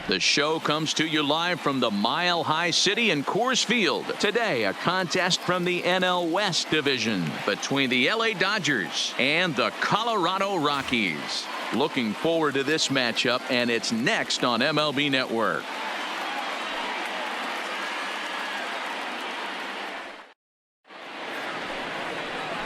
The show comes to you live from the Mile High City in Coors Field. Today, a contest from the NL West Division between the LA Dodgers and the Colorado Rockies. Looking forward to this matchup, and it's next on MLB Network.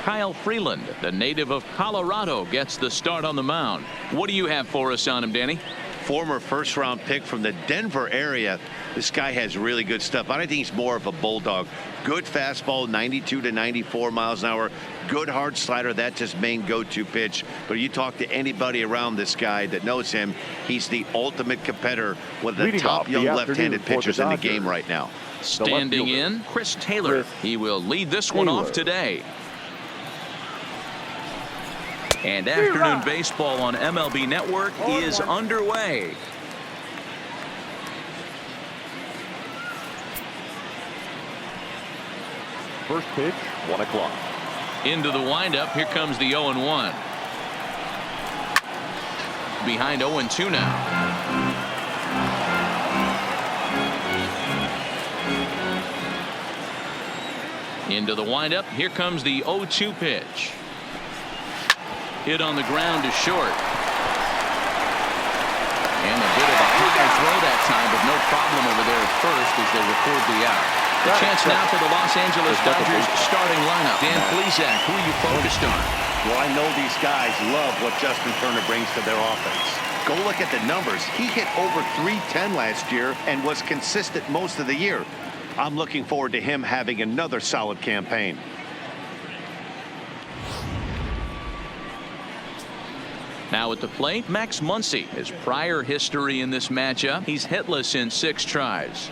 Kyle Freeland, the native of Colorado, gets the start on the mound. What do you have for us on him, Danny? Former first-round pick from the Denver area. This guy has really good stuff. I think he's more of a bulldog. Good fastball, 92 to 94 miles an hour. Good hard slider. That's his main go-to pitch. But you talk to anybody around this guy that knows him, he's the ultimate competitor, one of the top young left-handed pitchers in the game right now. Standing in, Chris Taylor. He will lead this one off today. And afternoon baseball on MLB Network is underway. First pitch, 1 o'clock. Into the windup. Here comes the 0-1. Behind 0-2 now. Into the windup. Here comes the 0-2 pitch. Hit on the ground to short. And a bit of a high throw that time, but no problem over there at first as they record the out. The chance now for the Los Angeles Dodgers starting lineup. Dan Plesac, who are you focused on? Well, I know these guys love what Justin Turner brings to their offense. Go look at the numbers. He hit over .310 last year and was consistent most of the year. I'm looking forward to him having another solid campaign. Now at the plate, Max Muncy. His prior history in this matchup, he's hitless in 6 tries.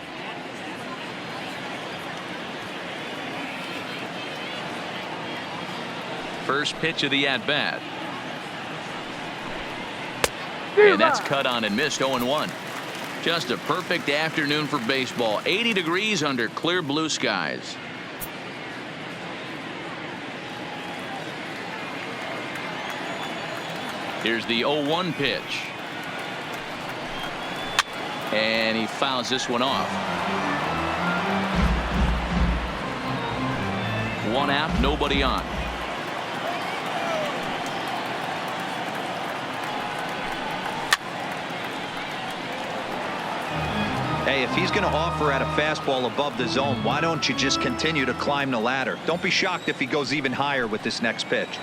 First pitch of the at-bat. And that's cut on and missed. 0-1. Just a perfect afternoon for baseball. 80 degrees under clear blue skies. Here's the 0-1 pitch. And he fouls this one off. One out, nobody on. Hey, if he's going to offer at a fastball above the zone, why don't you just continue to climb the ladder? Don't be shocked if he goes even higher with this next pitch.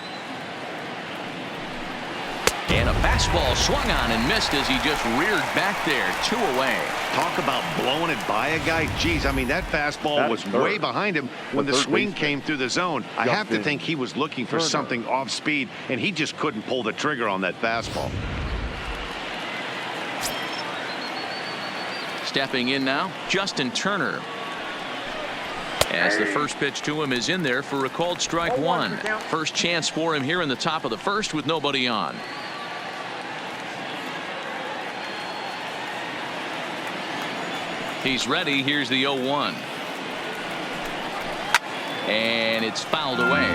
And a fastball swung on and missed as he just reared back there. 2 away. Talk about blowing it by a guy. Geez, I mean, that fastball was way behind him when the swing came through the zone. I have to think he was looking for something off speed, and he just couldn't pull the trigger on that fastball. Stepping in now, Justin Turner. As the first pitch to him is in there for a called strike 1. First chance for him here in the top of the first with nobody on. He's ready. Here's the 0-1. And it's fouled away.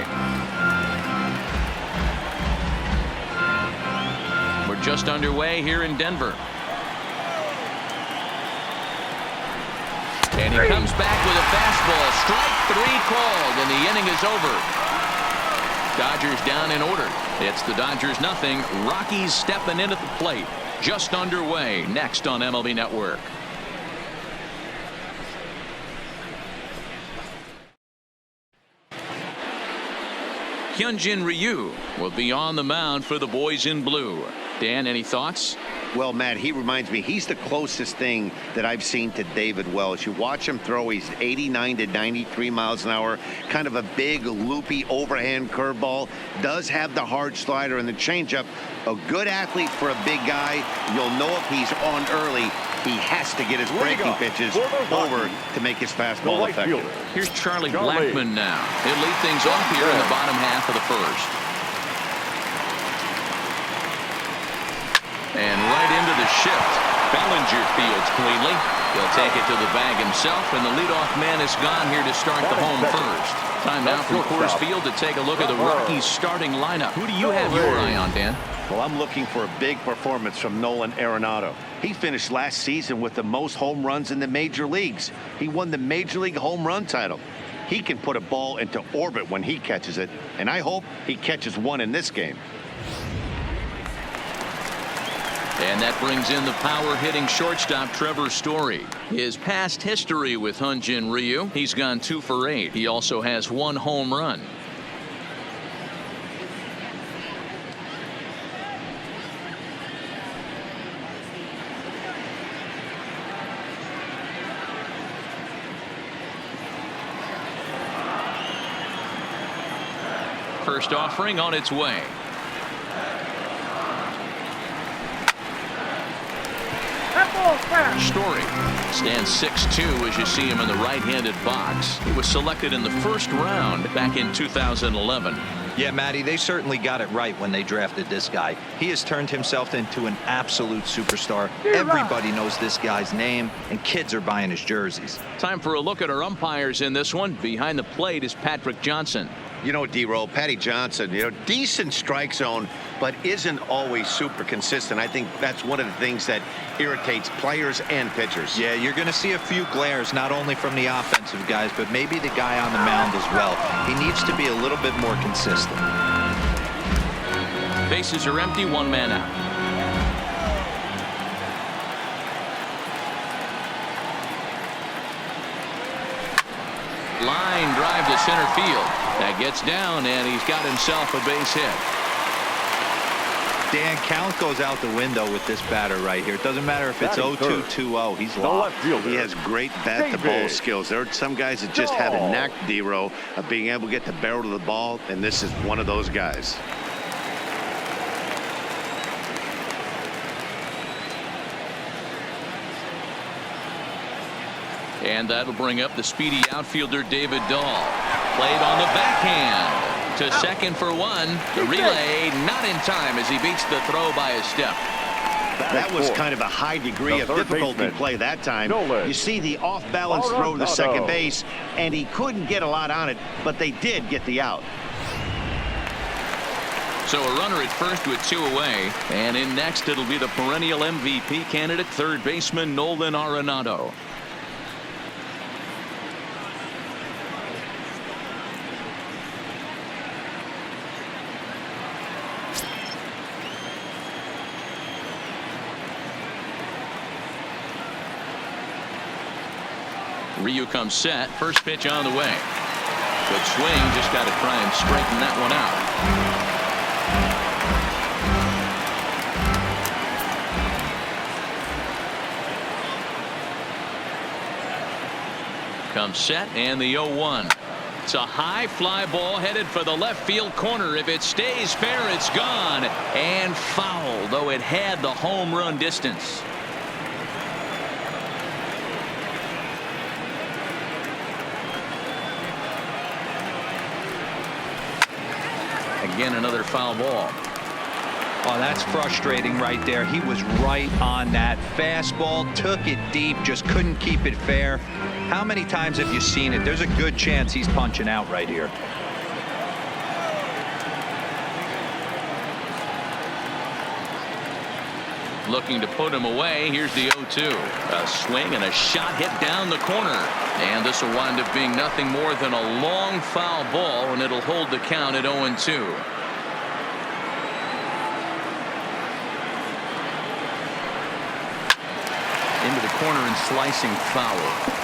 We're just underway here in Denver. And he comes back with a fastball. Strike 3 called, and the inning is over. Dodgers down in order. It's the Dodgers nothing. Rockies stepping in at the plate. Just underway. Next on MLB Network. Hyunjin Ryu will be on the mound for the boys in blue. Dan, any thoughts? Well, Matt, he reminds me, he's the closest thing that I've seen to David Wells. You watch him throw, he's 89 to 93 miles an hour, kind of a big, loopy overhand curveball, does have the hard slider and the changeup. A good athlete for a big guy. You'll know if he's on early, he has to get his breaking pitches over to make his fastball effective. Here's Charlie Blackmon now. He'll lead things off here in the bottom half of the first. And right into the shift. Bellinger fields cleanly. He'll take it to the bag himself, and the leadoff man is gone here to start the home first. Time now from Coors Field to take a look at the Rockies starting lineup. Who do you have your eye on, Dan? Well, I'm looking for a big performance from Nolan Arenado. He finished last season with the most home runs in the major leagues. He won the Major League home run title. He can put a ball into orbit when he catches it, and I hope he catches one in this game. And that brings in the power-hitting shortstop Trevor Story. His past history with Hyun-Jin Ryu, he's gone 2 for 8. He also has 1 home run. First offering on its way. Story stands 6'2" as you see him in the right-handed box. He was selected in the first round back in 2011. Yeah, Matty, they certainly got it right when they drafted this guy. He has turned himself into an absolute superstar. Everybody knows this guy's name, and kids are buying his jerseys. Time for a look at our umpires in this one. Behind the plate is Patrick Johnson. You know, D-Roll, Patty Johnson, decent strike zone, but isn't always super consistent. I think that's one of the things that irritates players and pitchers. Yeah, you're going to see a few glares, not only from the offensive guys, but maybe the guy on the mound as well. He needs to be a little bit more consistent. Bases are empty, 1 man out. Line drive to center field. That gets down, and he's got himself a base hit. Dan, count goes out the window with this batter right here. It doesn't matter if it's 0-2, 2-0. He's locked. He has great bat-to-ball skills. There are some guys that just have a knack, D-Row, of being able to get the barrel of the ball, and this is one of those guys. And that'll bring up the speedy outfielder David Dahl. Played on the backhand to second for 1. The relay not in time as he beats the throw by a step. That was kind of a high degree of difficulty play that time. You see the off-balance throw to second base, and he couldn't get a lot on it, but they did get the out. So a runner at first with 2 away, and in next it'll be the perennial MVP candidate third baseman Nolan Arenado. Ryu comes set. First pitch on the way. Good swing. Just got to try and straighten that one out. Comes set and the 0-1. It's a high fly ball headed for the left field corner. If it stays fair, it's gone and foul, though it had the home run distance. Again, another foul ball. Oh, that's frustrating right there. He was right on that fastball, took it deep, just couldn't keep it fair. How many times have you seen it? There's a good chance he's punching out right here. Looking to put him away. Here's the 0-2. A swing and a shot hit down the corner. And this will wind up being nothing more than a long foul ball, and it'll hold the count at 0-2. Into the corner and slicing foul.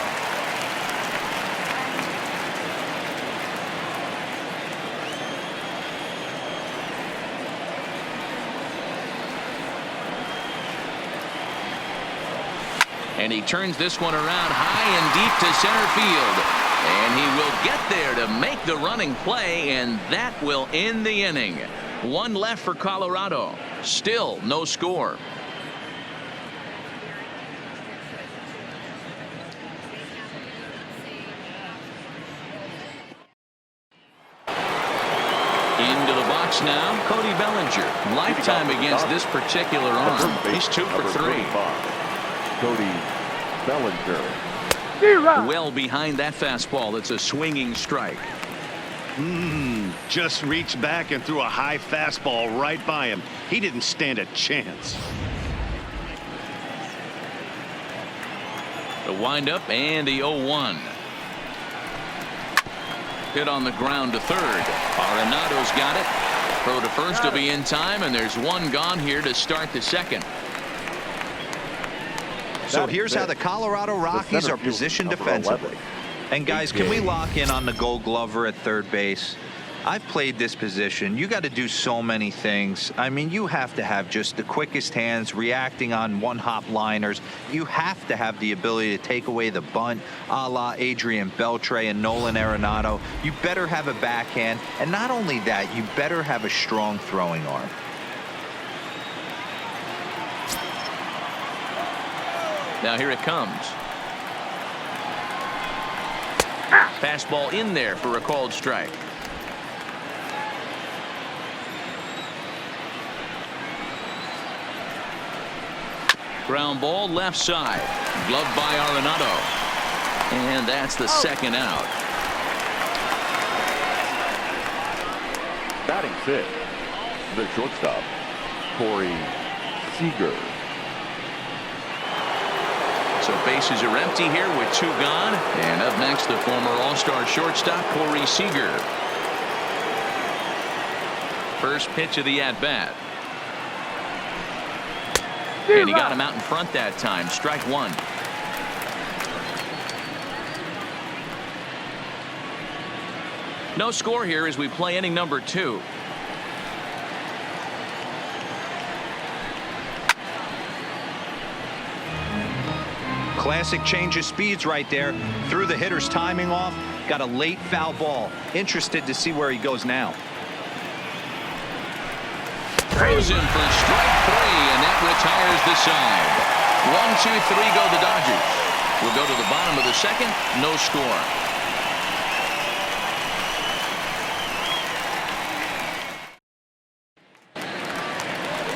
And he turns this one around high and deep to center field. And he will get there to make the running play, and that will end the inning. 1 left for Colorado. Still no score. Into the box now, Cody Bellinger. Lifetime against this particular arm. He's 2 for 3. Cody Bellinger. Well behind that fastball. It's a swinging strike. Just reached back and threw a high fastball right by him. He didn't stand a chance. The windup and the 0-1. Hit on the ground to third. Arenado's got it. Throw to first will be in time, and there's one gone here to start the second. So here's how the Colorado Rockies are positioned defensively. And guys, can we lock in on the Gold Glover at third base? I've played this position. You got to do so many things. I mean, you have to have just the quickest hands, reacting on one-hop liners. You have to have the ability to take away the bunt, a la Adrian Beltre and Nolan Arenado. You better have a backhand, and not only that, you better have a strong throwing arm. Now here it comes. Fastball in there for a called strike. Ground ball left side. Gloved by Arenado. And that's the second out. Batting fifth, the shortstop, Corey Seager. So bases are empty here with two gone. And up next, the former All-Star shortstop, Corey Seager. First pitch of the at-bat. And he got him out in front that time. Strike one. No score here as we play inning number 2. Classic change of speeds right there. Threw the hitter's timing off. Got a late foul ball. Interested to see where he goes now. Throws in for strike 3, and that retires the side. 1, 2, 3 go the Dodgers. We'll go to the bottom of the second. No score.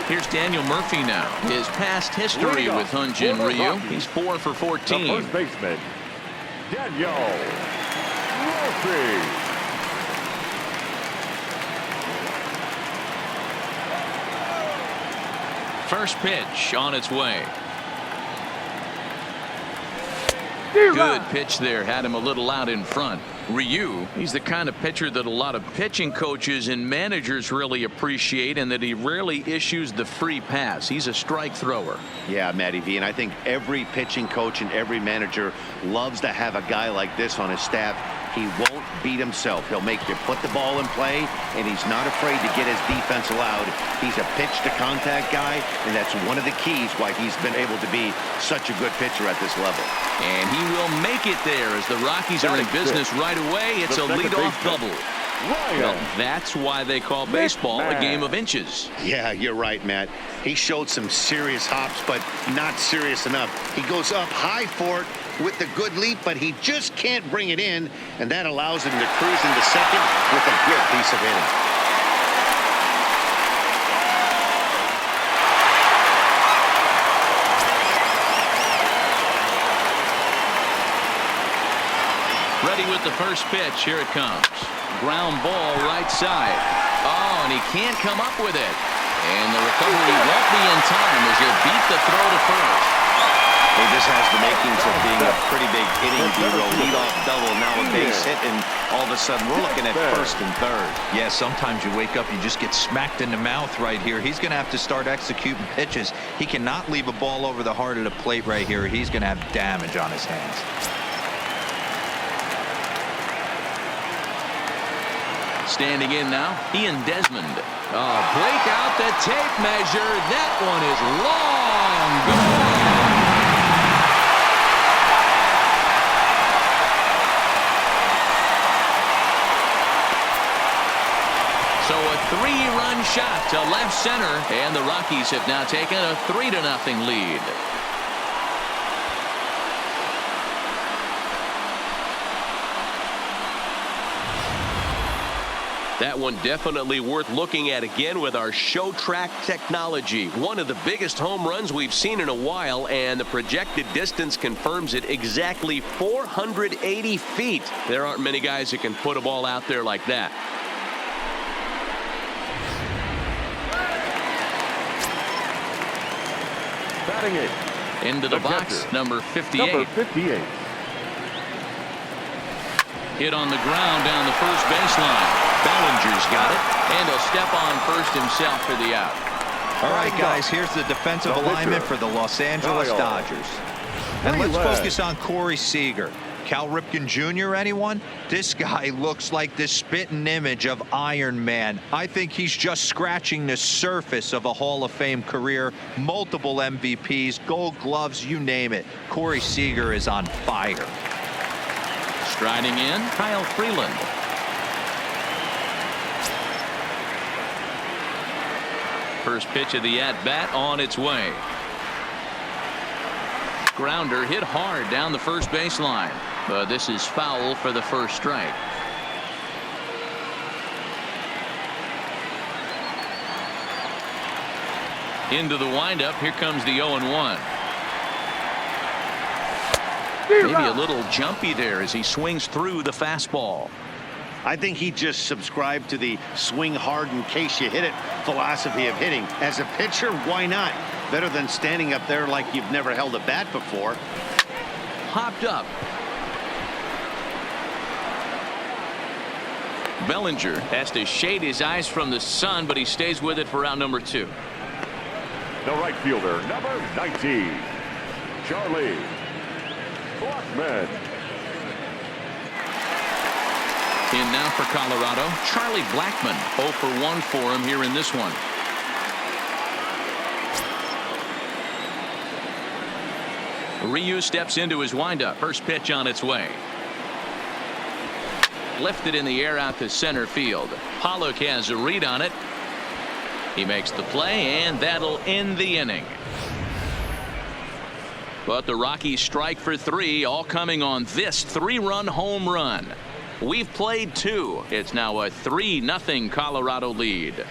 Here's Daniel Murphy now. His past history with Hyunjin Ryu. He's 4 for 14. The first baseman, Daniel Murphy. First pitch on its way. Good pitch there. Had him a little out in front. Ryu, he's the kind of pitcher that a lot of pitching coaches and managers really appreciate, and that he rarely issues the free pass. He's a strike thrower. Yeah, Matty V, and I think every pitching coach and every manager loves to have a guy like this on his staff. He won't beat himself. He'll make you put the ball in play, and he's not afraid to get his defense allowed. He's a pitch-to-contact guy, and that's one of the keys why he's been able to be such a good pitcher at this level. And he will make it there as the Rockies are in business right away. It's a leadoff double. Well, that's why they call baseball a game of inches. Yeah, you're right, Matt. He showed some serious hops, but not serious enough. He goes up high for it with the good leap, but he just can't bring it in, and that allows him to cruise into second with a good piece of hitting. Ready with the first pitch. Here it comes. Ground ball right side. Oh, and he can't come up with it. And the recovery won't be in time as he'll beat the throw to first. Well, this has the makings of being a pretty big inning, B-roll. Leadoff double, now a base hit, and all of a sudden we're looking at first and third. Yeah, sometimes you wake up, you just get smacked in the mouth right here. He's going to have to start executing pitches. He cannot leave a ball over the heart of the plate right here. He's going to have damage on his hands. Standing in now, Ian Desmond. Break out the tape measure. That one is long gone. So a 3-run shot to left center, and the Rockies have now taken a 3-0 lead. That one definitely worth looking at again with our show track technology. One of the biggest home runs we've seen in a while, and the projected distance confirms it, exactly 480 feet. There aren't many guys that can put a ball out there like that. Batting it. Into the box, catcher, number 58. Number 58. Hit on the ground down the first baseline. Bellinger's got it, and he'll step on first himself for the out. All right, guys, here's the defensive alignment for the Los Angeles Dodgers. And let's focus on Corey Seager. Cal Ripken Jr., anyone? This guy looks like the spitting image of Iron Man. I think he's just scratching the surface of a Hall of Fame career. Multiple MVPs, Gold Gloves, you name it. Corey Seager is on fire. Striding in, Kyle Freeland. First pitch of the at-bat on its way. Grounder hit hard down the first baseline, but this is foul for the first strike. Into the windup, here comes the 0-1. Maybe a little jumpy there as he swings through the fastball. I think he just subscribed to the swing hard in case you hit it philosophy of hitting. As a pitcher, why not? Better than standing up there like you've never held a bat before. Hopped up. Bellinger has to shade his eyes from the sun, but he stays with it for out number 2. The right fielder, number 19, Charlie Blackmon. In now for Colorado, Charlie Blackmon. 0 for 1 for him here in this one. Ryu steps into his windup. First pitch on its way. Lifted in the air out to center field. Pollock has a read on it. He makes the play, and that'll end the inning. But the Rockies strike for 3, all coming on this 3-run home run. We've played 2. It's now a 3-0 Colorado lead.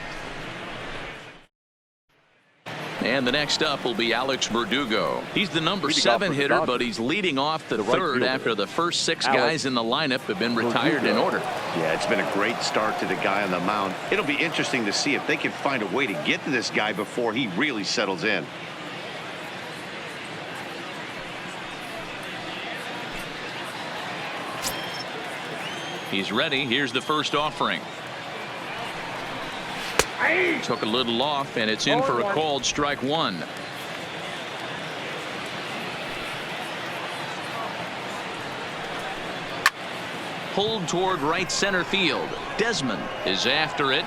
And the next up will be Alex Verdugo. He's the number 7 hitter, but he's leading off the third after the first 6 guys in the lineup have been retired in order. Yeah, it's been a great start to the guy on the mound. It'll be interesting to see if they can find a way to get to this guy before he really settles in. He's ready. Here's the first offering. Took a little off, and it's in for a called strike 1. Pulled toward right center field. Desmond is after it.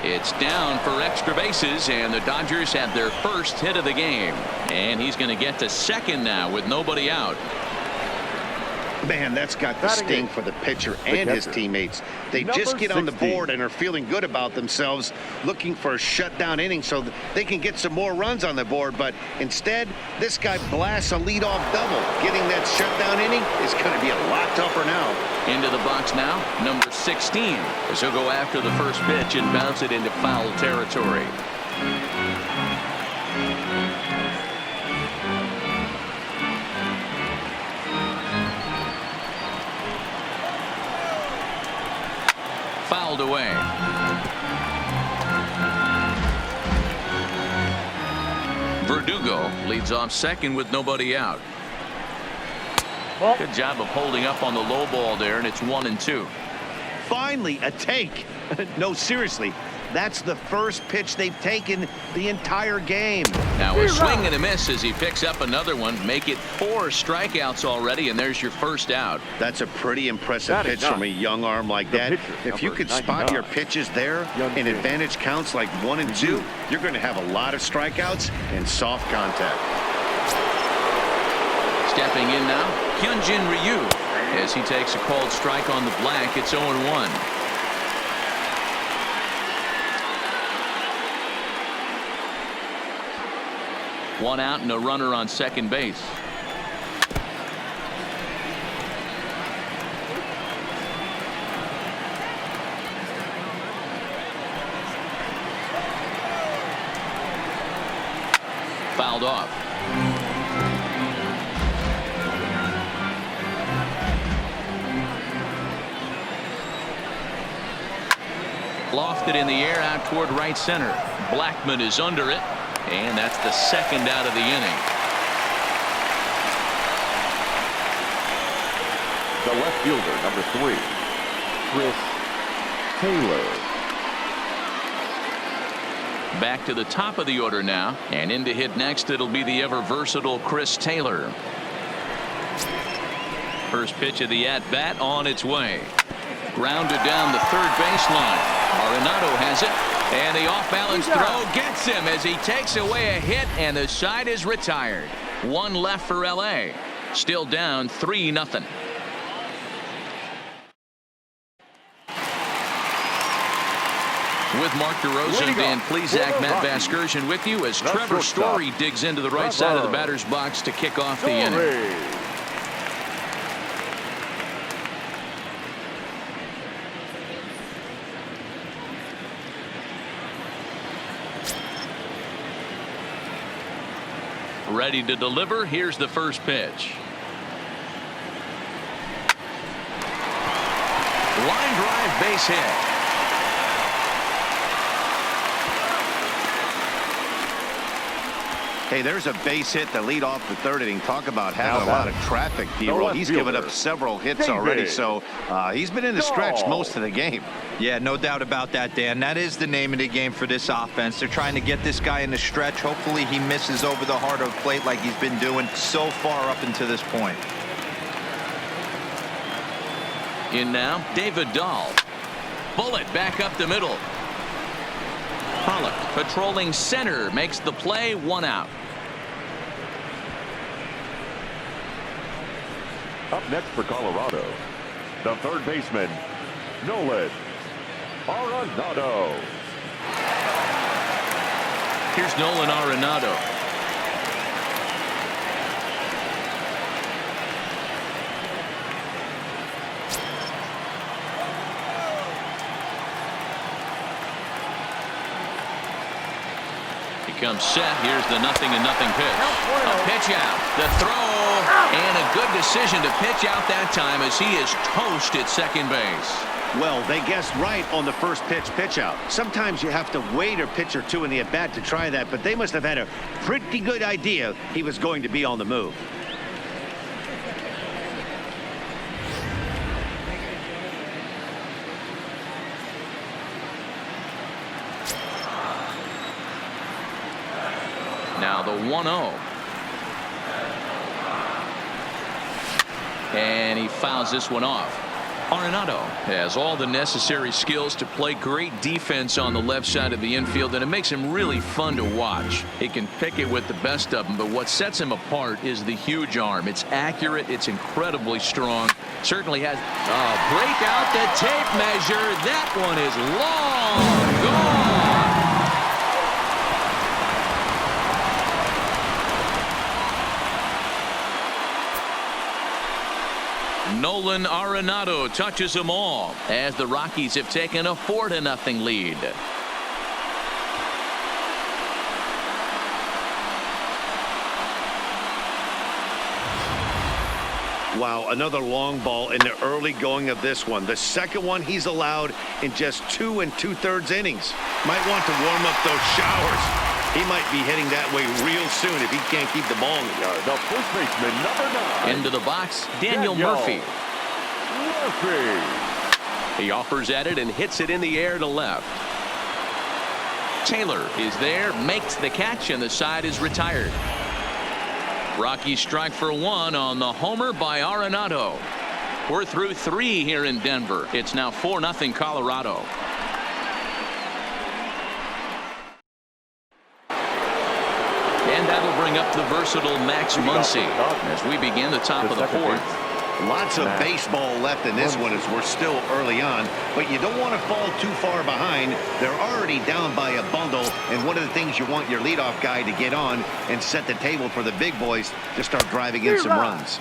It's down for extra bases, and the Dodgers have their first hit of the game. And he's going to get to second now with nobody out. Man, that's got the sting for the pitcher and his teammates. They just get on the board and are feeling good about themselves, looking for a shutdown inning so that they can get some more runs on the board. But instead, this guy blasts a leadoff double. Getting that shutdown inning is going to be a lot tougher now. Into the box now, number 16, as he'll go after the first pitch and bounce it into foul territory. Fouled away. Verdugo leads off second with nobody out. Good job of holding up on the low ball there, and it's 1-2. Finally, a take. No, seriously. That's the first pitch they've taken the entire game. Now a swing and a miss as he picks up another one. Make it 4 strikeouts already, and there's your first out. That's a pretty impressive pitch from a young arm like that. If you could spot your pitches there in advantage counts like 1 and 2, you're going to have a lot of strikeouts and soft contact. Stepping in now, Hyunjin Ryu. As he takes a called strike on the black, it's 0-1. One out and a runner on second base. fouled off. Lofted in the air out toward right center. Blackman is under it, and that's the second out of the inning. The left fielder, number 3, Chris Taylor. Back to the top of the order now, and in to hit next it'll be the ever versatile Chris Taylor. First pitch of the at-bat on its way. Grounded down the third baseline. Arenado has it, and the off-balance throw gets him as he takes away a hit, and the side is retired. One left for L.A. Still down 3-0. With Mark DeRosa and Dan Plesac, Matt Vasgersian with you as Trevor Story digs into the right side of the batter's box to kick off the inning. Ready to deliver. Here's the first pitch. Line drive, base hit. Hey, there's a base hit to lead off the third inning. Talk about having a lot of traffic, D-Roll. He's given up several hits already, so he's been in the stretch most of the game. Yeah, no doubt about that, Dan. That is the name of the game for this offense. They're trying to get this guy in the stretch. Hopefully he misses over the heart of the plate like he's been doing so far up until this point. In now, David Dahl. Bullet back up the middle. Pollock patrolling center makes the play, 1 out. Up next for Colorado, the third baseman, Nolan Arenado. Here's Nolan Arenado. He comes set. Here's the 0-0 pitch. A pitch out. The throw. And a good decision to pitch out that time as he is toast at second base. Well, they guessed right on the first pitch out. Sometimes you have to wait a pitch or two in the at-bat to try that, but they must have had a pretty good idea he was going to be on the move. Now the 1-0. And he fouls this one off. Arenado has all the necessary skills to play great defense on the left side of the infield, and it makes him really fun to watch. He can pick it with the best of them, but what sets him apart is the huge arm. It's accurate. It's incredibly strong. Certainly has break out the tape measure. That one is long gone. Nolan Arenado touches them all as the Rockies have taken a 4-0 lead. Wow, another long ball in the early going of this one. The second one he's allowed in just 2 2/3 innings. Might want to warm up those showers. He might be heading that way real soon if he can't keep the ball in the yard. The first baseman, number 9. Into the box, Daniel Murphy. He offers at it and hits it in the air to left. Taylor is there, makes the catch, and the side is retired. Rockies strike for 1 on the homer by Arenado. We're through 3 here in Denver. It's now 4-0 Colorado. And that'll bring up the versatile Max Muncy as we begin the top of the 4th. Lots of baseball left in this one as we're still early on, but you don't want to fall too far behind. They're already down by a bundle, and one of the things you want your leadoff guy to get on and set the table for the big boys to start driving in some runs.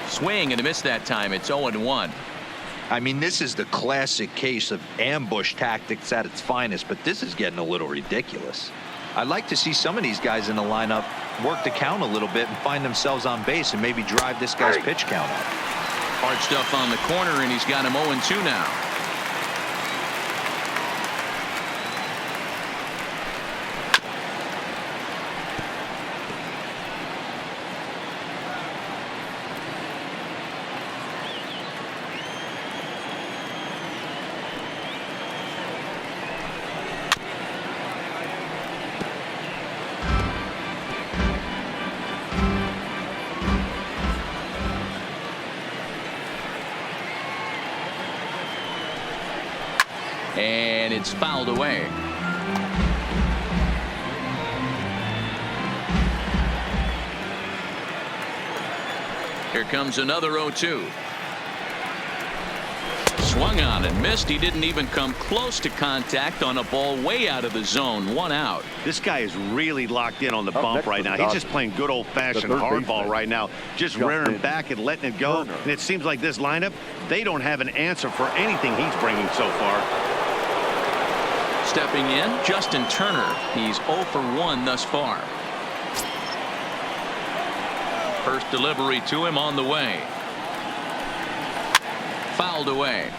Swing and a miss that time. It's 0-1. I mean, this is the classic case of ambush tactics at its finest, but this is getting a little ridiculous. I'd like to see some of these guys in the lineup work the count a little bit and find themselves on base and maybe drive this guy's pitch count up. Hard stuff on the corner, and he's got him 0-2 now. And it's fouled away. Here comes another 0-2. Swung on and missed. He didn't even come close to contact on a ball way out of the zone. 1 out. This guy is really locked in on the bump right now. He's just playing good old-fashioned hardball right now, just rearing back and letting it go. And it seems like this lineup, they don't have an answer for anything he's bringing so far. Stepping in, Justin Turner. He's 0 for 1 thus far. First delivery to him on the way. Fouled away.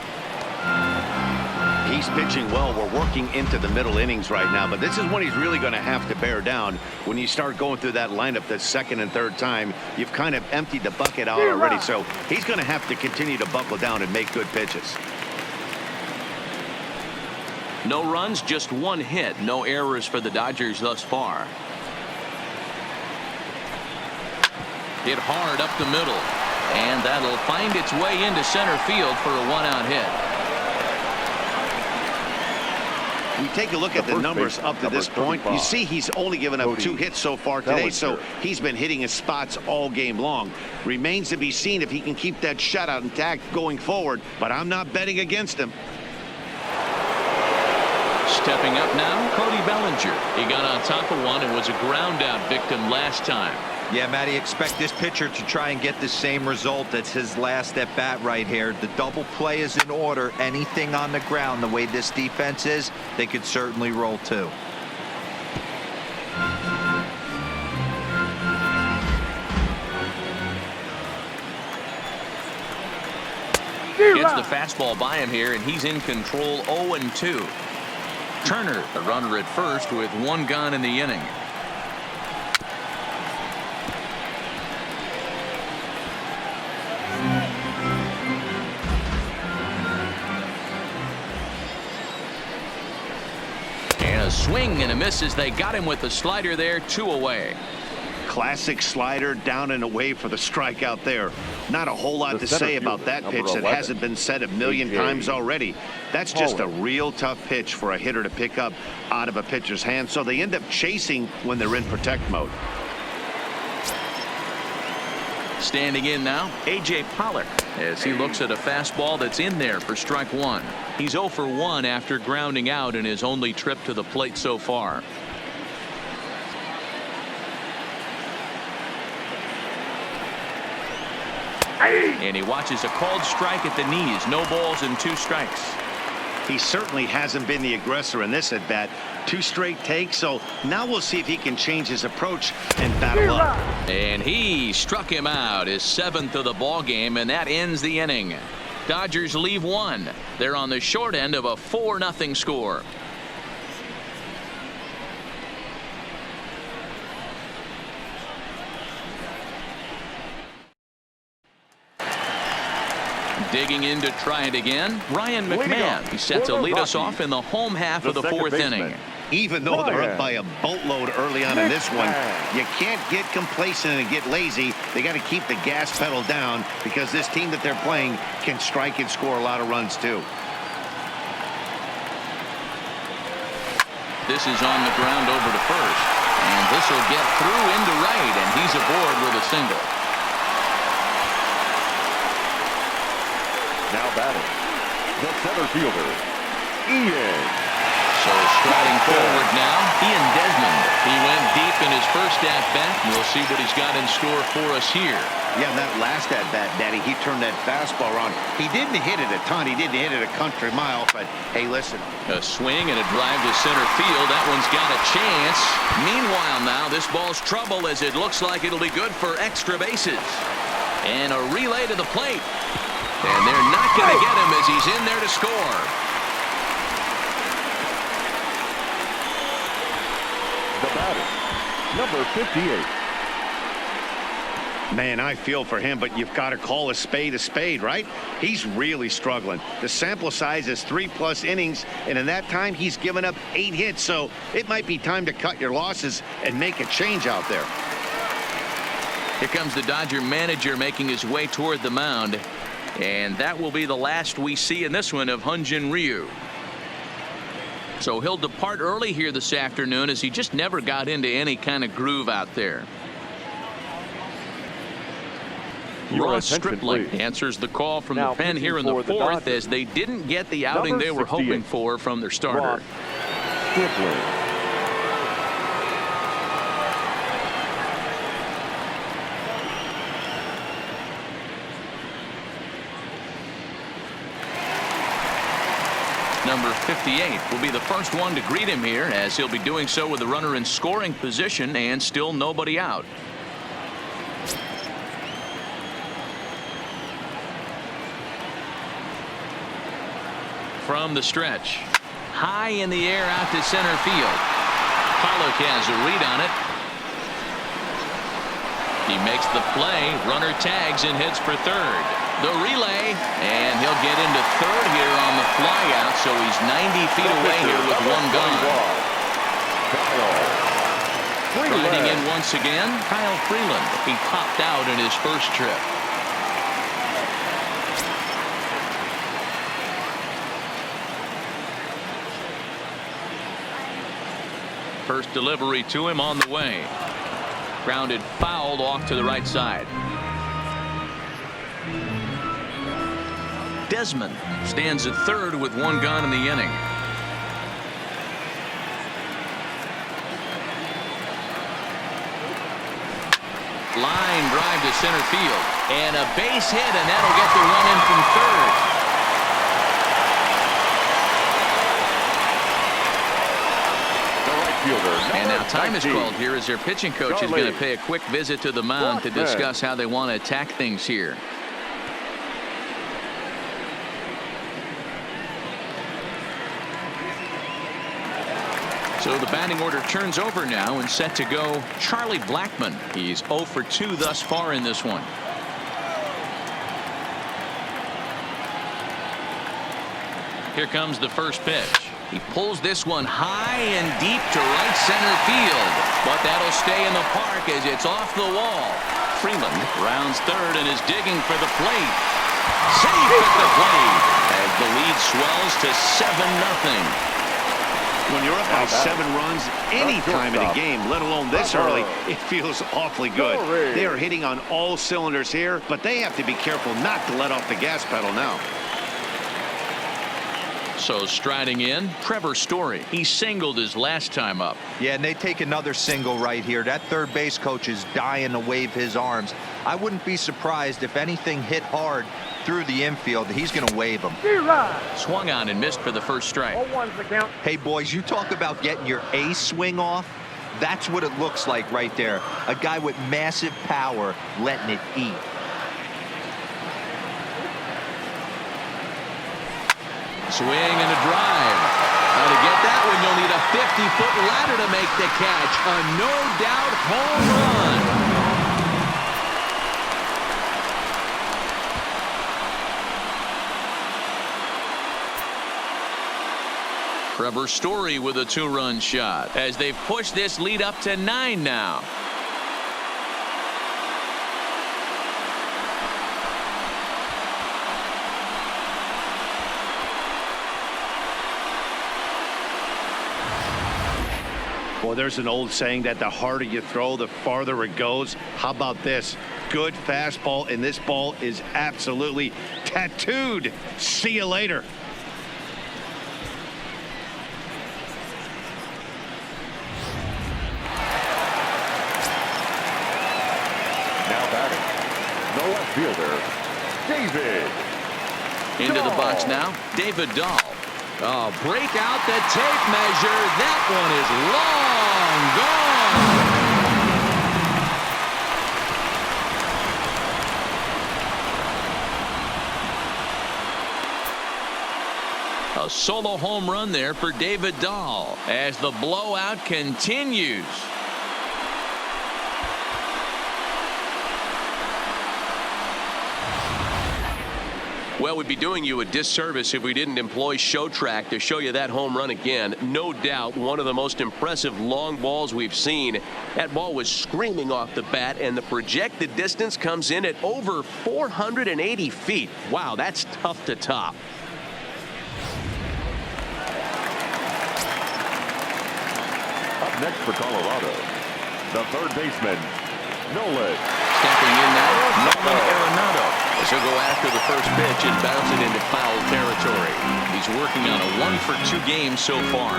He's pitching well. We're working into the middle innings right now, but this is when he's really going to have to bear down. When you start going through that lineup the second and third time, you've kind of emptied the bucket out already, so he's going to have to continue to buckle down and make good pitches. No runs, just 1 hit. No errors for the Dodgers thus far. Hit hard up the middle. And that'll find its way into center field for a 1-out hit. We take a look at the numbers up to this point. You see he's only given up 2 hits so far today, so he's been hitting his spots all game long. Remains to be seen if he can keep that shutout intact going forward, but I'm not betting against him. Stepping up now, Cody Bellinger. He got on top of one and was a ground out victim last time. Yeah, Matty, expect this pitcher to try and get the same result. That's his last at bat right here. The double play is in order. Anything on the ground, the way this defense is, they could certainly roll too. Gets the fastball by him here, and he's in control. 0-2. Turner, the runner at first, with 1 gone in the inning. And a swing and a miss as they got him with the slider there. 2 away. Classic slider down and away for the strikeout there. Not a whole lot to say about that pitch that hasn't been said a million times already. That's just a real tough pitch for a hitter to pick up out of a pitcher's hand, so they end up chasing when they're in protect mode. Standing in now, A.J. Pollock, as he looks at a fastball that's in there for strike 1. He's 0 for 1 after grounding out in his only trip to the plate so far. And he watches a called strike at the knees. No balls and 2 strikes. He certainly hasn't been the aggressor in this at bat. 2 straight takes, so now we'll see if he can change his approach and battle up. And he struck him out, his 7th of the ball game, and that ends the inning. Dodgers leave 1. They're on the short end of a 4-0 score. Digging in to try it again, Ryan McMahon. He's set to lead us off in the home half of the 4th inning. Even though they're up by a boatload early on in this one, you can't get complacent and get lazy. They got to keep the gas pedal down because this team that they're playing can strike and score a lot of runs too. This is on the ground over to first, and this will get through into right, and he's aboard with a single. Now batting, the center fielder, Ian. So striding forward now, Ian Desmond. He went deep in his first at-bat. We'll see what he's got in store for us here. Yeah, that last at-bat, Daddy, he turned that fastball around. He didn't hit it a ton. He didn't hit it a country mile. But, hey, listen. A swing and a drive to center field. That one's got a chance. Meanwhile, now, this ball's trouble as it looks like it'll be good for extra bases. And a relay to the plate. And they're not going to get him as he's in there to score. The batter, number 58. Man, I feel for him, but you've got to call a spade, right? He's really struggling. The sample size is 3+ innings, and in that time, he's given up 8 hits. So it might be time to cut your losses and make a change out there. Here comes the Dodger manager making his way toward the mound. And that will be the last we see in this one of Hyun-Jin Ryu. So he'll depart early here this afternoon as he just never got into any kind of groove out there. Ross Stripling answers the call from the pen here in the fourth as they didn't get the outing they were hoping for from their starter. Number 58 will be the first one to greet him here as he'll be doing so with the runner in scoring position and still nobody out. From the stretch, high in the air out to center field. Pollock has a read on it. He makes the play, runner tags and hits for third. The relay, and he'll get into third here on the flyout, so he's 90 feet away here with one gone. Riding in once again, Kyle Freeland. He popped out in his first trip. First delivery to him on the way. Grounded fouled off to the right side. Desmond stands at third with one gone in the inning. Line drive to center field. And a base hit, and that'll get the run in from third. And now time is called here as their pitching coach is going to pay a quick visit to the mound to discuss how they want to attack things here. So the batting order turns over now and set to go Charlie Blackmon. He's 0 for 2 thus far in this one. Here comes the first pitch. He pulls this one high and deep to right center field, but that'll stay in the park as it's off the wall. Freeland rounds third and is digging for the plate. Safe at the plate as the lead swells to 7-0. When you're up by 7 runs any time in a game, let alone this early, it feels awfully good. They are hitting on all cylinders here, but they have to be careful not to let off the gas pedal now. So striding in, Trevor Story. He singled his last time up. Yeah, and they take another single right here. That third base coach is dying to wave his arms. I wouldn't be surprised if anything hit hard through the infield. He's going to wave them. Swung on and missed for the first strike. Hey, boys, you talk about getting your ace swing off. That's what it looks like right there. A guy with massive power letting it eat. Swing and a drive. Now to get that one, you'll need a 50-foot ladder to make the catch. A no-doubt home run. Trevor Story with a 2-run shot as they've pushed this lead up to 9 now. Well, there's an old saying that the harder you throw, the farther it goes. How about this? Good fastball, and this ball is absolutely tattooed. See you later. fielder, David Into the box now, David Dahl. Oh, break out the tape measure. That one is long gone. A solo home run there for David Dahl as the blowout continues. Well, we'd be doing you a disservice if we didn't employ Show Track to show you that home run again. No doubt one of the most impressive long balls we've seen. That ball was screaming off the bat, and the projected distance comes in at over 480 feet. Wow, that's tough to top. Up next for Colorado, the third baseman, Nolan. Stepping in now, Nolan Arenado. As he'll go after the first pitch and bounce it into foul territory. He's working on a 1-for-2 game so far.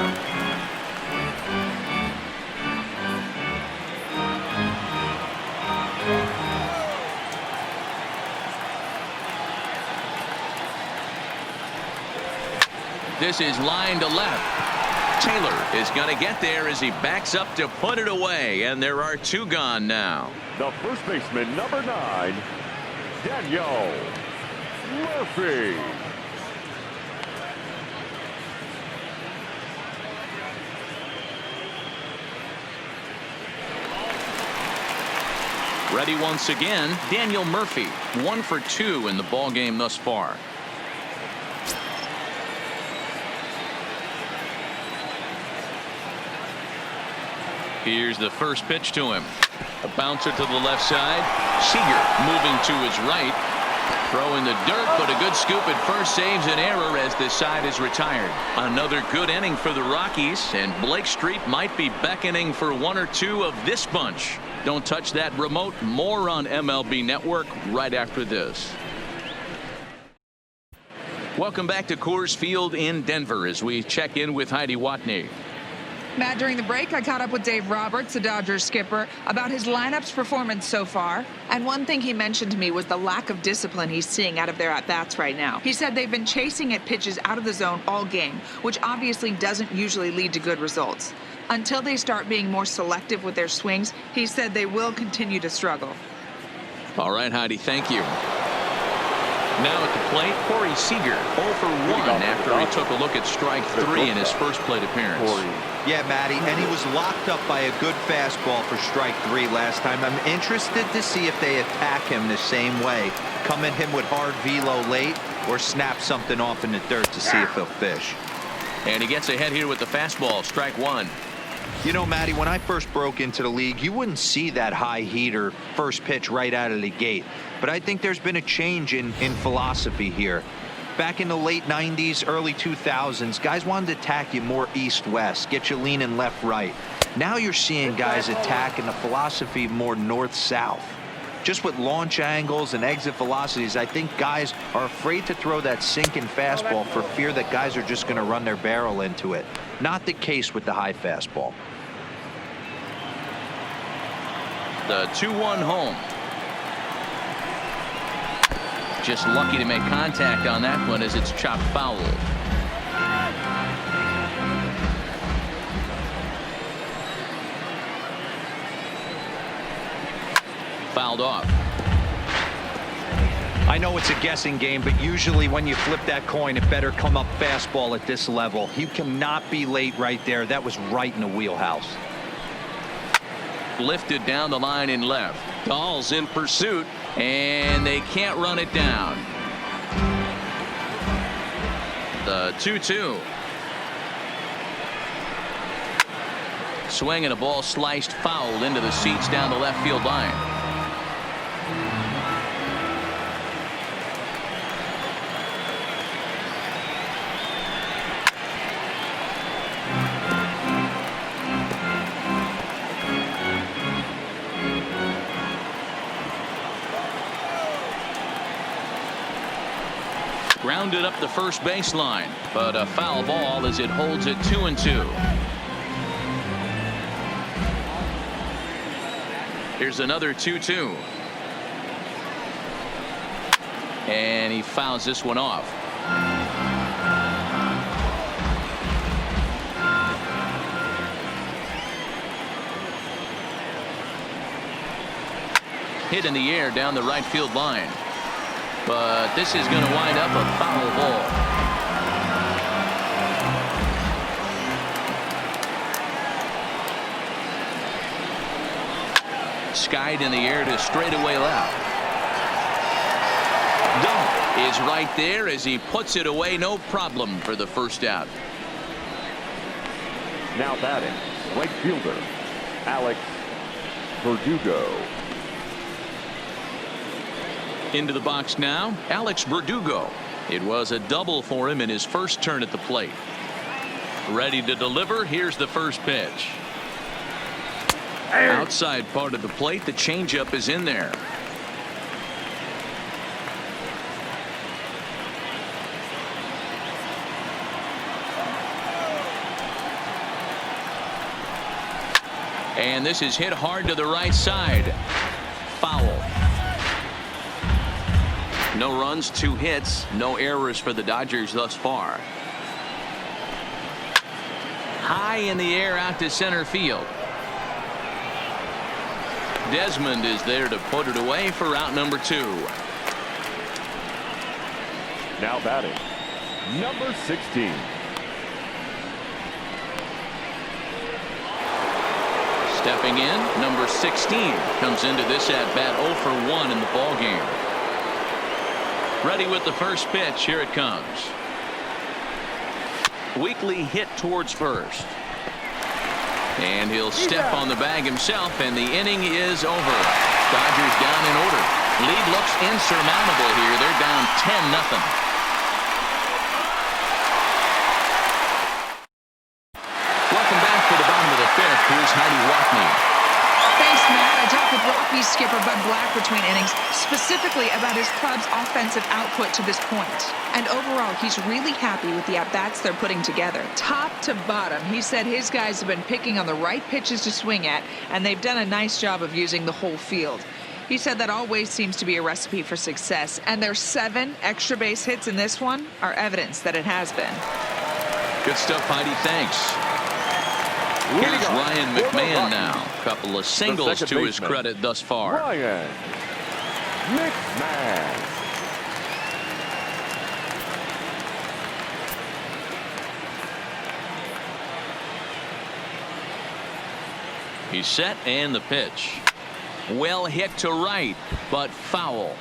This is line to left. Taylor is going to get there as he backs up to put it away, and there are 2 gone now. The first baseman, number 9, Daniel Murphy. Ready once again, Daniel Murphy, 1 for 2 in the ball game thus far. Here's the first pitch to him. A bouncer to the left side. Seager moving to his right. Throw in the dirt, but a good scoop at first saves an error as this side is retired. Another good inning for the Rockies, and Blake Street might be beckoning for 1 or 2 of this bunch. Don't touch that remote. More on MLB Network right after this. Welcome back to Coors Field in Denver as we check in with Heidi Watney. Matt, during the break, I caught up with Dave Roberts, the Dodgers skipper, about his lineup's performance so far. And one thing he mentioned to me was the lack of discipline he's seeing out of their at-bats right now. He said they've been chasing at pitches out of the zone all game, which obviously doesn't usually lead to good results. Until they start being more selective with their swings, he said they will continue to struggle. All right, Heidi, thank you. Now at the plate, Corey Seager, 0 for 1 after he took a look at strike 3 in his first plate appearance. Yeah, Matty, and he was locked up by a good fastball for strike 3 last time. I'm interested to see if they attack him the same way. Come at him with hard velo late or snap something off in the dirt to see if he'll fish. And he gets ahead here with the fastball, strike 1. You know, Matty, when I first broke into the league, you wouldn't see that high heater first pitch right out of the gate. But I think there's been a change in philosophy here. Back in the late 90s, early 2000s, guys wanted to attack you more east-west, get you leaning left-right. Now you're seeing guys attacking the philosophy more north-south. Just with launch angles and exit velocities, I think guys are afraid to throw that sinking fastball for fear that guys are just going to run their barrel into it. Not the case with the high fastball. The 2-1 home. Just lucky to make contact on that one as it's chopped foul. Fouled off. I know it's a guessing game, but usually when you flip that coin, it better come up fastball at this level. You cannot be late right there. That was right in the wheelhouse. Lifted down the line in left. Dahl's in pursuit, and they can't run it down. The 2-2. Swing and a ball sliced foul into the seats down the left field line. Grounded up the first baseline, but a foul ball as it holds it 2-2. Here's another 2-2. And he fouls this one off. Hit in the air down the right field line. But this is going to wind up a foul ball. Skied in the air to straightaway left. Dunn is right there as he puts it away. No problem for the first out. Now batting, right fielder, Alex Verdugo. Into the box now, Alex Verdugo. It was a double for him in his first turn at the plate. Ready to deliver. Here's the first pitch. Outside part of the plate. The changeup is in there. And this is hit hard to the right side. Foul. No runs, 2 hits, no errors for the Dodgers thus far. High in the air out to center field. Desmond is there to put it away for out number 2. Now batting, number 16. Stepping in, number 16 comes into this at bat 0 for 1 in the ball game. Ready with the first pitch. Here it comes. Weakly hit towards first. And he'll step on the bag himself, and the inning is over. Dodgers down in order. Lead looks insurmountable here. They're down 10-0. Welcome back to the bottom of the 5th. Here's Heidi Watney. Thanks, Matt. I talked with Rockies skipper Bud Black between innings, specifically about his club's offensive output to this point. And overall, he's really happy with the at-bats they're putting together. Top to bottom, he said his guys have been picking on the right pitches to swing at, and they've done a nice job of using the whole field. He said that always seems to be a recipe for success, and their 7 extra base hits in this one are evidence that it has been. Good stuff, Heidi. Thanks. Here's Ryan McMahon now. Couple of singles to his credit thus far. Ryan McMahon. He's set and the pitch. Well hit to right, but foul.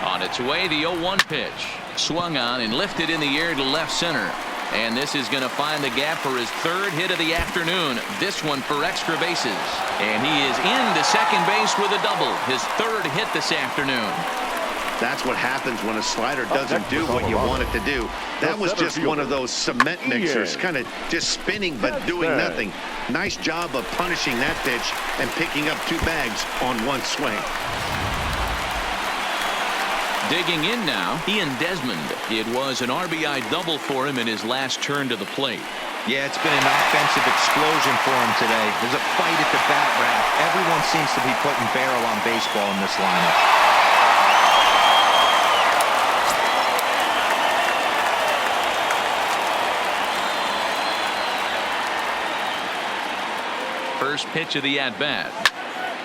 On its way, the 0-1 pitch. Swung on and lifted in the air to left center. And this is going to find the gap for his 3rd hit of the afternoon. This one for extra bases. And he is into second base with a double. His 3rd hit this afternoon. That's what happens when a slider doesn't do what you want it to do. That was just one of those cement mixers, kind of just spinning but doing nothing. Nice job of punishing that pitch and picking up 2 bags on 1 swing. Digging in now, Ian Desmond. It was an RBI double for him in his last turn to the plate. Yeah, it's been an offensive explosion for him today. There's a fight at the bat rack. Everyone seems to be putting barrel on baseball in this lineup. First pitch of the at-bat.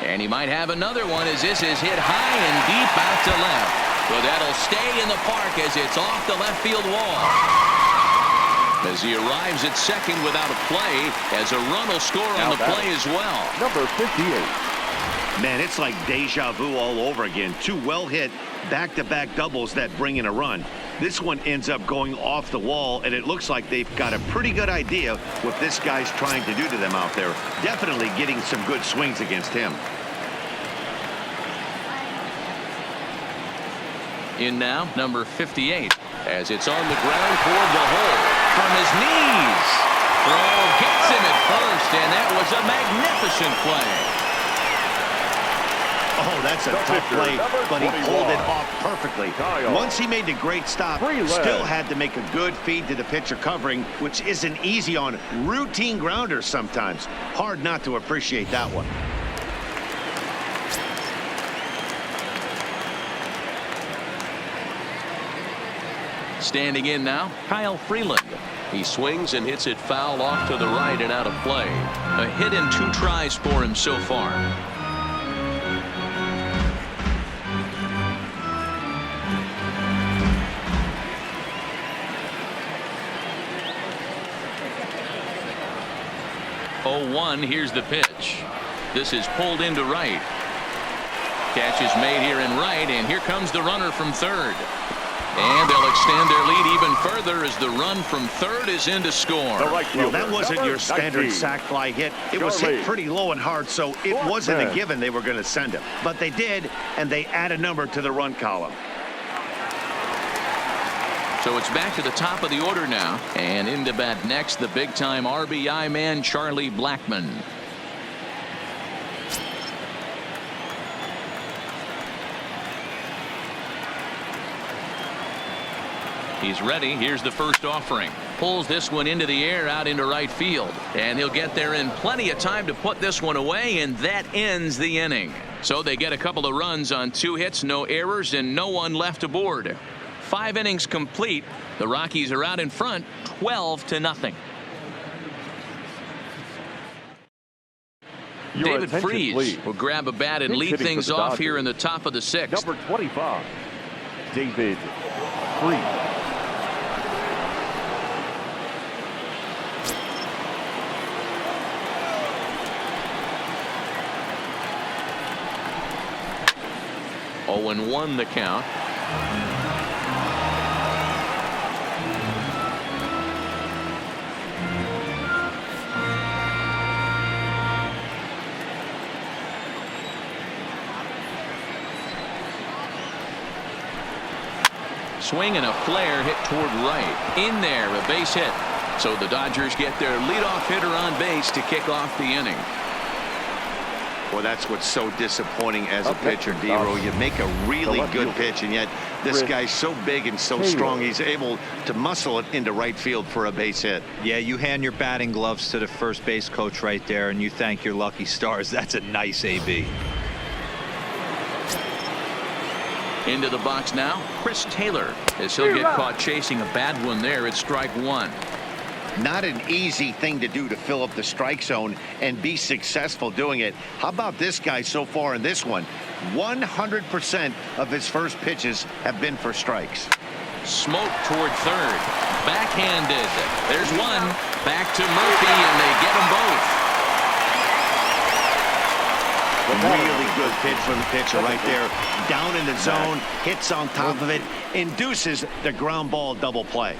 And he might have another one as this is hit high and deep out to left. But that'll stay in the park as it's off the left field wall. As he arrives at second without a play, as a run will score on the play as well. Number 58. Man, it's like deja vu all over again. 2 well-hit back-to-back doubles that bring in a run. This one ends up going off the wall, and it looks like they've got a pretty good idea what this guy's trying to do to them out there. Definitely getting some good swings against him. In now, number 58, as it's on the ground toward the hole from his knees. Throw gets him at first, and that was a magnificent play. Oh, that's a tough play, but he pulled it off perfectly. Once he made the great stop, still had to make a good feed to the pitcher covering, which isn't easy on routine grounders sometimes. Hard not to appreciate that one. Standing in now, Kyle Freeland. He swings and hits it foul off to the right and out of play. A hit in 2 tries for him so far. Oh, 1, here's the pitch. This is pulled into right. Catch is made here in right, and here comes the runner from third. And they'll extend their lead even further as the run from third is in to score. Well, that wasn't your standard sac fly hit. It was hit pretty low and hard, so it wasn't a given they were going to send him. But they did, and they add a number to the run column. So it's back to the top of the order now. And into bat next, the big-time RBI man, Charlie Blackmon. He's ready. Here's the first offering. Pulls this one into the air out into right field. And he'll get there in plenty of time to put this one away, and that ends the inning. So they get a couple of runs on 2 hits, no errors, and no one left aboard. 5 innings complete. The Rockies are out in front, 12-0. David Freese will grab a bat and lead things off here in the top of the 6th. Number 25, David Freese. Oh, and 1 the count. Swing and a flare hit toward right. In there, a base hit. So the Dodgers get their leadoff hitter on base to kick off the inning. Well, that's what's so disappointing as a pitcher, D-Row. You make a really good pitch, and yet this guy's so big and so strong, he's able to muscle it into right field for a base hit. Yeah, you hand your batting gloves to the first base coach right there, and you thank your lucky stars. That's a nice AB. Into the box now, Chris Taylor, as he'll get caught chasing a bad one there at strike 1. Not an easy thing to do to fill up the strike zone and be successful doing it. How about this guy so far in this one? 100% of his first pitches have been for strikes. Smoke toward third. Backhanded. There's 1. Back to Murphy, and they get them both. Really good pitch from the pitcher right there. Down in the zone, hits on top of it, induces the ground ball double play.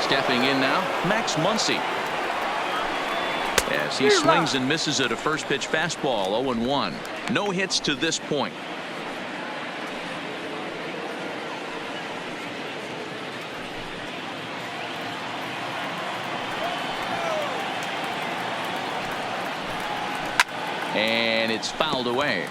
Stepping in now, Max Muncy. As he swings and misses at a first pitch fastball, 0-1. No hits to this point. And it's fouled away.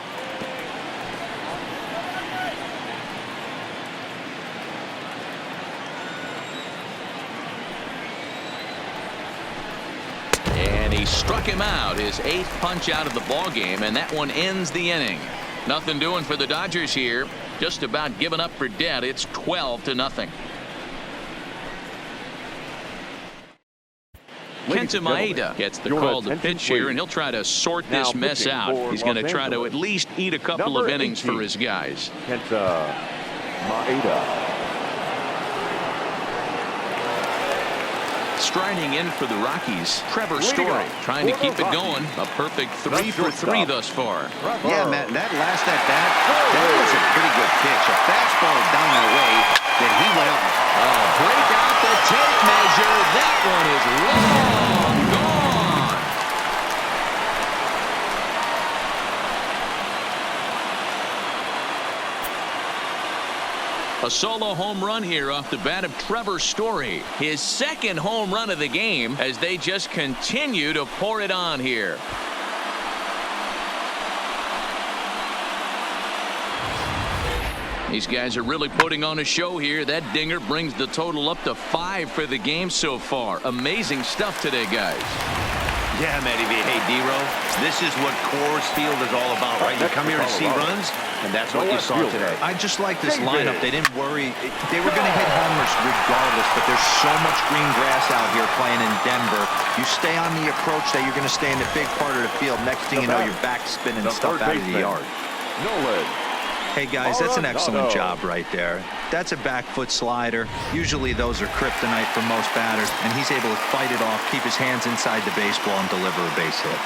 And he struck him out, his 8th punch out of the ball game, and that one ends the inning. Nothing doing for the Dodgers here. Just about giving up for dead. It's 12-0. Kenta Maeda gets the call to pitch here, and he'll try to sort this mess out. He's going to try to at least eat a couple of innings for his guys. Kenta Maeda. Striding in for the Rockies, Trevor Story, trying to keep it going. A perfect 3 for 3 thus far. Yeah, Matt, that last at bat, that was a pretty good pitch. A fastball down and away that he went up. Break out the tape measure. That one is long gone. A solo home run here off the bat of Trevor Story. His second home run of the game as they just continue to pour it on here. These guys are really putting on a show here. That dinger brings the total up to 5 for the game so far. Amazing stuff today, guys. Yeah, Matty V. Hey, D-Row, this is what Coors Field is all about, right? You come here to see runs, and that's what you saw today. I just like this lineup. They didn't worry. They were going to hit homers regardless, but there's so much green grass out here playing in Denver. You stay on the approach that you're going to stay in the big part of the field. Next thing you know, you're back spinning stuff out of the yard. Nolan. Hey, guys, that's an excellent job right there. That's a back foot slider. Usually those are kryptonite for most batters, and he's able to fight it off, keep his hands inside the baseball, and deliver a base hit.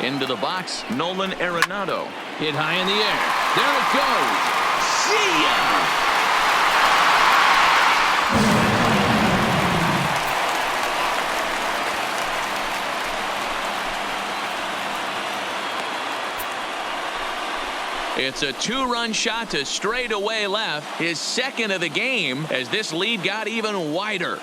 Into the box, Nolan Arenado. Hit high in the air. There it goes. See ya! It's a 2-run shot to straightaway left, his second of the game, as this lead got even wider.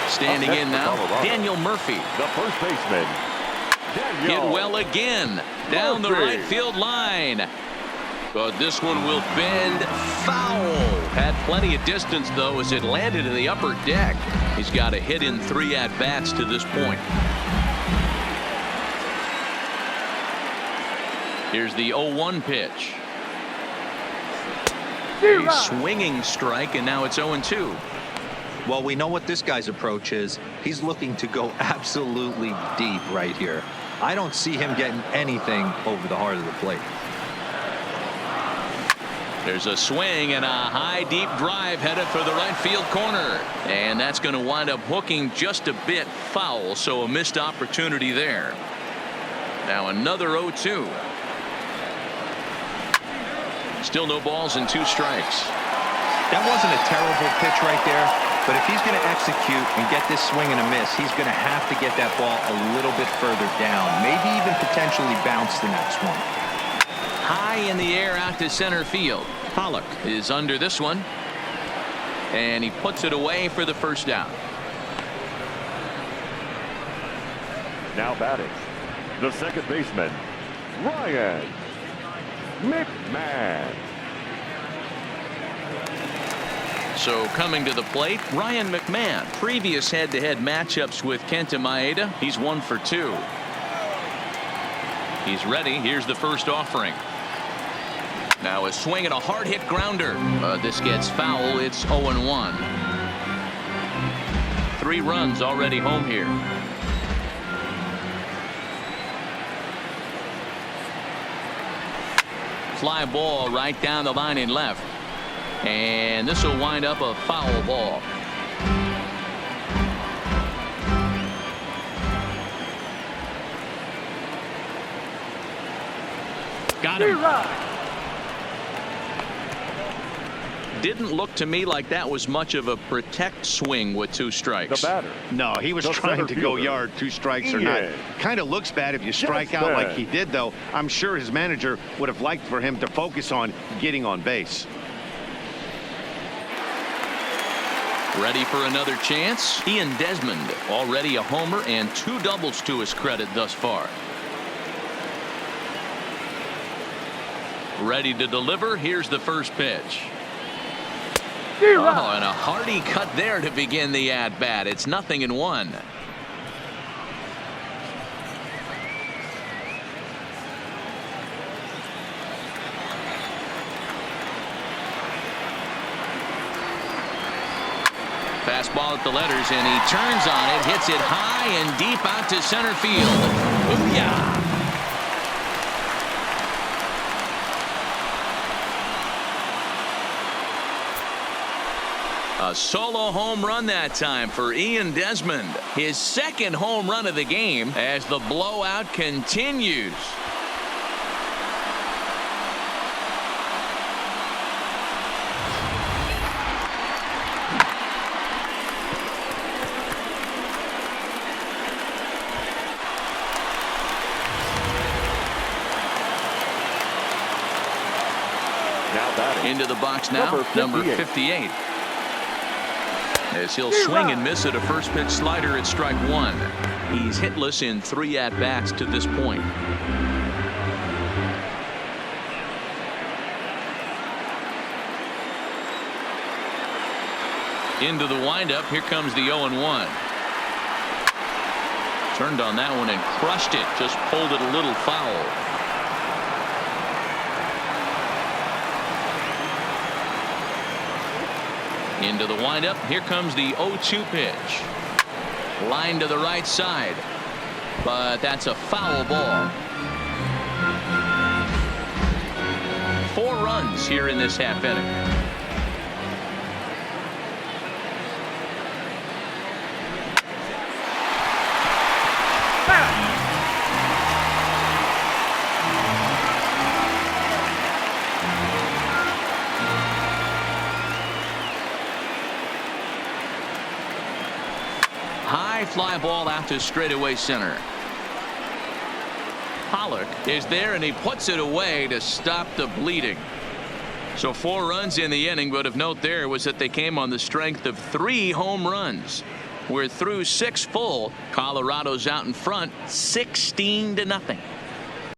Standing in now, Daniel Murphy. The first baseman, Daniel. Hit well again, down the right field line. But this one will bend foul. Had plenty of distance, though, as it landed in the upper deck. He's got a hit in 3 at-bats to this point. Here's the 0-1 pitch. A swinging strike, and now it's 0-2. Well, we know what this guy's approach is. He's looking to go absolutely deep right here. I don't see him getting anything over the heart of the plate. There's a swing and a high deep drive headed for the right field corner, and that's going to wind up hooking just a bit foul, so a missed opportunity there. Now another 0-2. Still no balls and 2 strikes. That wasn't a terrible pitch right there, but if he's going to execute and get this swing and a miss, he's going to have to get that ball a little bit further down, maybe even potentially bounce the next one. High in the air out to center field. Pollock is under this one, and he puts it away for the first down. Now batting, the second baseman, Ryan McMahon. So coming to the plate, Ryan McMahon. Previous head-to-head matchups with Kenta Maeda, he's 1 for 2. He's ready. Here's the first offering. Now a swing and a hard hit grounder. This gets foul. It's 0-1. 3 runs already home here. Fly ball right down the line in left. And this will wind up a foul ball. Got him. Didn't look to me like that was much of a protect swing with 2 strikes. The batter. No, he was The trying center to go fielder. yard, 2 strikes or not. Kind of looks bad if you strike out like he did, though. I'm sure his manager would have liked for him to focus on getting on base. Ready for another chance? Ian Desmond, already a homer and 2 doubles to his credit thus far. Ready to deliver. Here's the first pitch. Oh, and a hearty cut there to begin the at-bat. It's 0-1. Fastball at the letters, and he turns on it, hits it high and deep out to center field. Booyah! A solo home run that time for Ian Desmond. His second home run of the game as the blowout continues. Into the box now, number 58. As he'll swing and miss at a first pitch slider at strike one. He's hitless in 3 at-bats to this point. Into the windup. Here comes the 0-1. Turned on that one and crushed it. Just pulled it a little foul. Into the windup. Here comes the 0-2 pitch. Line to the right side. But that's a foul ball. 4 runs here in this half inning. High fly ball out to straightaway center. Pollock is there and he puts it away to stop the bleeding. So 4 runs in the inning, but of note there was that they came on the strength of 3 home runs. We're through 6 full. Colorado's out in front 16-0.